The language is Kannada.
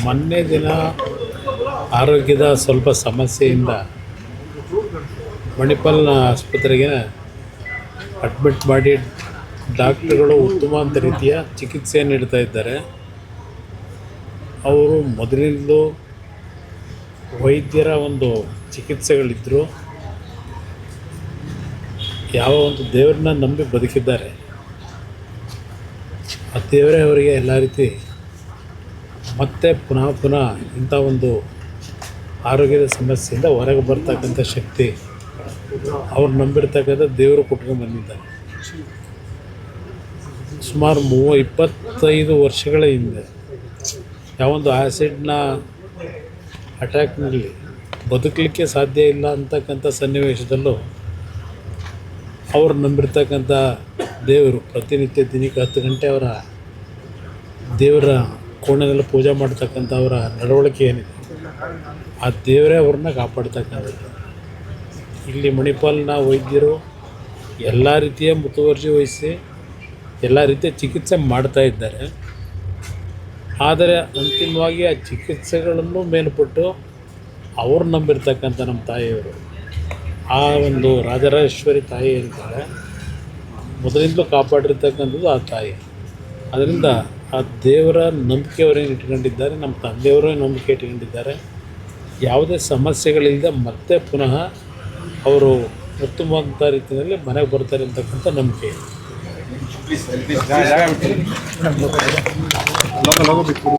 ಮೊನ್ನೆ ದಿನ ಆರೋಗ್ಯದ ಸ್ವಲ್ಪ ಸಮಸ್ಯೆಯಿಂದ ಮಣಿಪಾಲ್ನ ಆಸ್ಪತ್ರೆಗೆ ಅಡ್ಮಿಟ್ ಮಾಡಿ ಡಾಕ್ಟ್ರುಗಳು ಉತ್ತಮವಾದ ರೀತಿಯ ಚಿಕಿತ್ಸೆ ನೀಡ್ತಾ ಇದ್ದಾರೆ. ಅವರು ಮೊದಲಿಂದಲೂ ವೈದ್ಯರ ಒಂದು ಚಿಕಿತ್ಸೆಗಳಿದ್ದರು. ಯಾವ ಒಂದು ದೇವರನ್ನ ನಂಬಿ ಬದುಕಿದ್ದಾರೆ, ಆ ದೇವರೇ ಅವರಿಗೆ ಎಲ್ಲ ರೀತಿ ಮತ್ತೆ ಪುನಃ ಇಂಥ ಒಂದು ಆರೋಗ್ಯದ ಸಮಸ್ಯೆಯಿಂದ ಹೊರಗೆ ಬರ್ತಕ್ಕಂಥ ಶಕ್ತಿ ಅವ್ರು ನಂಬಿರ್ತಕ್ಕಂಥ ದೇವರು ಕೊಟ್ಕೊಂಡು ಬಂದಿದ್ದಾರೆ. ಸುಮಾರು 25 ವರ್ಷಗಳ ಹಿಂದೆ ಯಾವೊಂದು ಆ್ಯಸಿಡ್ನ ಅಟ್ಯಾಕ್ನಲ್ಲಿ ಬದುಕಲಿಕ್ಕೆ ಸಾಧ್ಯ ಇಲ್ಲ ಅಂತಕ್ಕಂಥ ಸನ್ನಿವೇಶದಲ್ಲೂ ಅವ್ರು ನಂಬಿರ್ತಕ್ಕಂಥ ದೇವರು ಪ್ರತಿನಿತ್ಯ ದಿನಕ್ಕೆ 10 ಗಂಟೆ ಅವರ ದೇವರ ಕೋಣೆಯಲ್ಲಿ ಪೂಜೆ ಮಾಡ್ತಕ್ಕಂಥ ಅವರ ನಡವಳಿಕೆ ಏನಿದೆ, ಆ ದೇವರೇ ಅವ್ರನ್ನ ಕಾಪಾಡ್ತಕ್ಕಂಥದ್ದು. ಇಲ್ಲಿ ಮಣಿಪಾಲ್ನ ವೈದ್ಯರು ಎಲ್ಲ ರೀತಿಯ ಮುತುವರ್ಜಿ ವಹಿಸಿ ಎಲ್ಲ ರೀತಿಯ ಚಿಕಿತ್ಸೆ ಮಾಡ್ತಾ ಇದ್ದಾರೆ. ಆದರೆ ಅಂತಿಮವಾಗಿ ಆ ಚಿಕಿತ್ಸೆಗಳನ್ನು ಮೇಲ್ಪಟ್ಟು ಅವ್ರು ನಂಬಿರ್ತಕ್ಕಂಥ ನಮ್ಮ ತಾಯಿಯವರು, ಆ ಒಂದು ರಾಜರಾಜೇಶ್ವರಿ ತಾಯಿ ಇರ್ತಾರೆ, ಮೊದಲಿಂದಲೂ ಕಾಪಾಡಿರ್ತಕ್ಕಂಥದ್ದು ಆ ತಾಯಿ. ಅದರಿಂದ ಆ ದೇವರ ನಂಬಿಕೆ ಅವರೇನು ಇಟ್ಕೊಂಡಿದ್ದಾರೆ, ನಮ್ಮ ತಂದೆಯವರೇ ನಂಬಿಕೆ ಇಟ್ಕೊಂಡಿದ್ದಾರೆ. ಯಾವುದೇ ಸಮಸ್ಯೆಗಳಿಲ್ಲದೆ ಮತ್ತೆ ಪುನಃ ಅವರು ಉತ್ತಮವಾದ ರೀತಿಯಲ್ಲಿ ಮನೆಗೆ ಬರ್ತಾರೆ ಅಂತಕ್ಕಂಥ ನಂಬಿಕೆ ಇದೆ.